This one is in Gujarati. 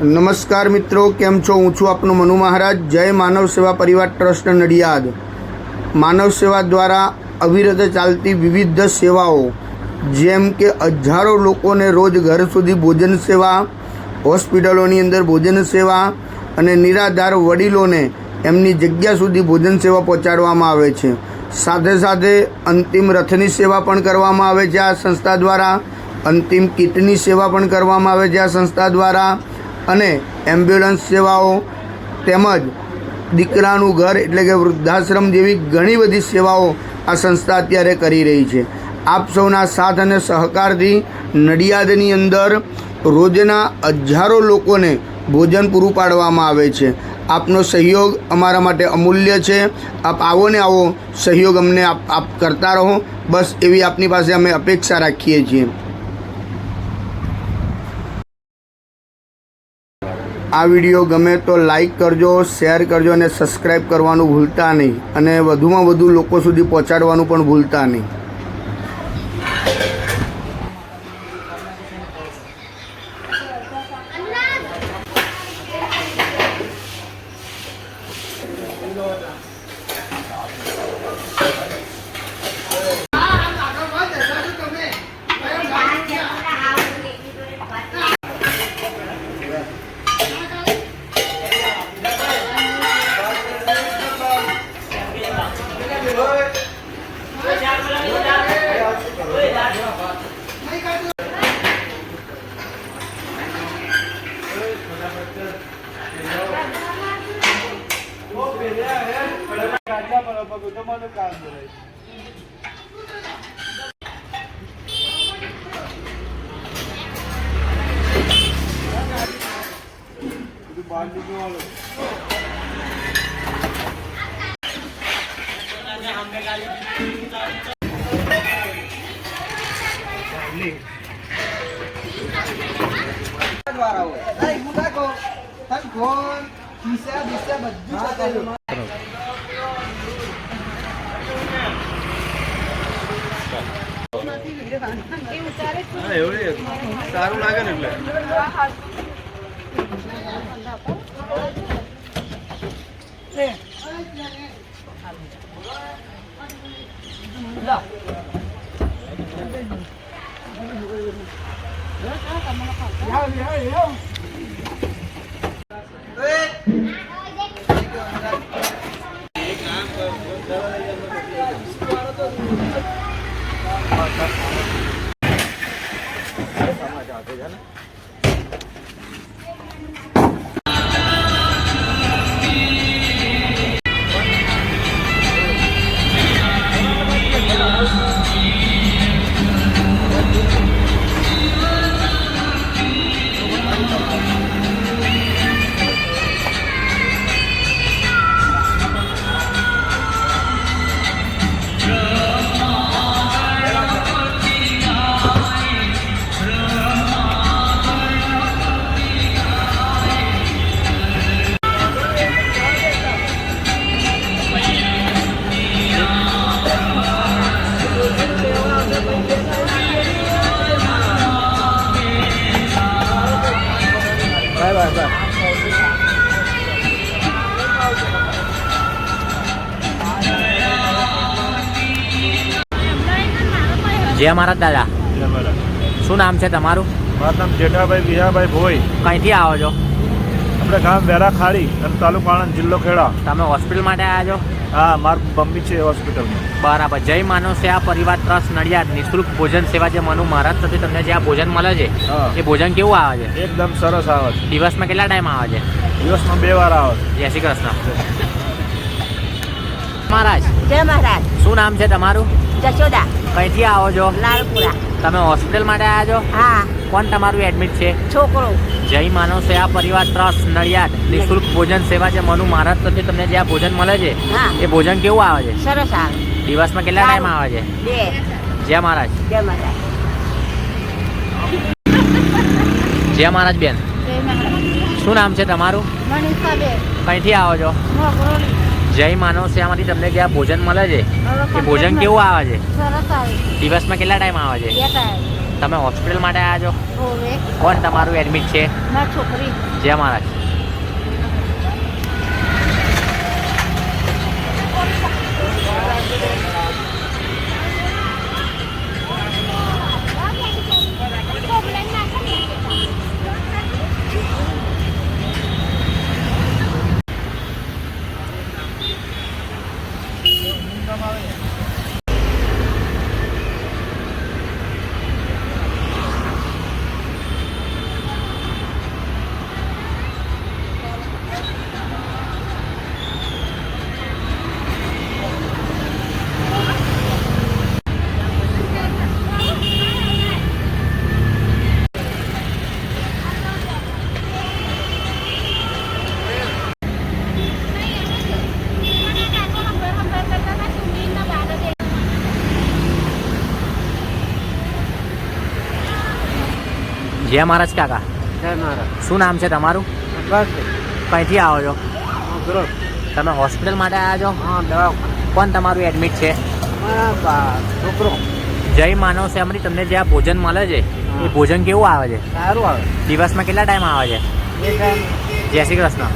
નમસ્કાર મિત્રો, કેમ છો? હું છું આપનો મનુ મહારાજ. જય માનવ સેવા પરિવાર ટ્રસ્ટ નડિયાદ. માનવ સેવા દ્વારા અવિરત ચાલતી વિવિધ સેવાઓ, જેમ કે હજારો લોકોને રોજ ઘર સુધી ભોજન સેવા, હોસ્પિટલોની અંદર ભોજન સેવા અને નિરાધાર વડીલોને એમની જગ્યા સુધી ભોજન સેવા પહોંચાડવામાં આવે છે. સાથે સાથે અંતિમ રથની સેવા પણ કરવામાં આવે છે આ સંસ્થા દ્વારા. અંતિમ કીટની સેવા પણ કરવામાં આવે છે આ સંસ્થા દ્વારા. અને એમ્બ્યુલન્સ સેવાઓ તેમજ દીકરાનું ઘર એટલે કે વૃદ્ધાશ્રમ જેવી ઘણી બધી સેવાઓ આ સંસ્થા અત્યારે કરી રહી છે. આપ સૌના સાથ અને સહકારથી નડિયાદની અંદર રોજના હજારો લોકોને ભોજન પૂરું પાડવામાં આવે છે. આપનો સહયોગ અમારા માટે અમૂલ્ય છે. આપ આવો ને આવો સહયોગ અમને આપ કરતા રહો, બસ એવી આપની પાસે અમે અપેક્ષા રાખીએ છીએ. આ વિડીયો ગમે તો લાઈક કરજો, શેર કરજો અને સબસ્ક્રાઈબ કરવાનું ભૂલતા નહીં. અને વધુમાં વધુ લોકો સુધી પહોંચાડવાનું પણ ભૂલતા નહીં. સારું લાગે ને એટલે જય મહારાજ દાદા, જય મહારાજ. શું નામ છે તમારું? મારું નામ જેઠાભાઈ વિહાભાઈ ભોઈ. કઈથી આવો છો? આપણે ગામ વેરા ખાડી અને તાલુકો આણંદ, જિલ્લો ખેડા. તમે હોસ્પિટલ માટે આવ્યા છો? હા, મારું મમ્મી છે હોસ્પિટલમાં. બરાબર. જય માનવ સેવા પરિવાર ટ્રસ્ટ નડિયાદ નિઃશુલ્ક ભોજન સેવા જે મનુ મહારાજ થતી તમને જે આ ભોજન મળે છે હા. એ ભોજન કેવું આવે છે? એકદમ સરસ આવે છે. દિવસમાં કેટલા ટાઈમ આવે છે? દિવસમાં 2 વાર આવે છે. જય શ્રી કૃષ્ણ. મહારાજ, જય મહારાજ. શું નામ છે તમારું? જશોદા, કઈથી આવો છો? લાલપુરા. તમે હોસ્પિટલ માટે આવ્યા છો? હા, કોણ તમારું એડમિટ છે? છોકરો. જય માનવ સેવા પરિવાર ટ્રસ્ટ નડિયાદ નિઃશુલ્ક ભોજન સેવા જે મનુ મહારાજ તરફથી તમને જે આ ભોજન મળે છે હા. એ ભોજન કેવું આવે છે? સરસ આવે. દિવસમાં કેટલા ટાઈમ આવે છે? 2. જય મહારાજ. જય મહારાજ. જય મહારાજ બેન, જય મહારાજ. શું નામ છે તમારું? મનીષાબેન. કઈથી આવો છો? મોગરોલી. જય માનવ સેવામાંથી તમને જે આ ભોજન મળે છે એ ભોજન કેવું આવે છે? સરસ આવે. દિવસમાં કેટલા ટાઈમ આવે છે? 2 ટાઈમ. તમે હોસ્પિટલ માટે આવ્યા છો? હોવે. કોણ તમારું એડમિટ છે? મારી છોકરી. જય મહારાજ. જય મહારાજ કાકા, જય મહારાજ. શું નામ છે તમારું? બસ. કઈથી આવો છો? મોગરો. તમે હોસ્પિટલ માટે આવ્યા છો? હા, દવાખાના. કોણ તમારું એડમિટ છે? છોકરો. જય માનવ સેવામાંથી તમને જે આ ભોજન મળે છે એ ભોજન કેવું આવે છે? સારું આવે. દિવસમાં કેટલા ટાઈમ આવે છે? 2 ટાઈમ. જય શ્રી કૃષ્ણ.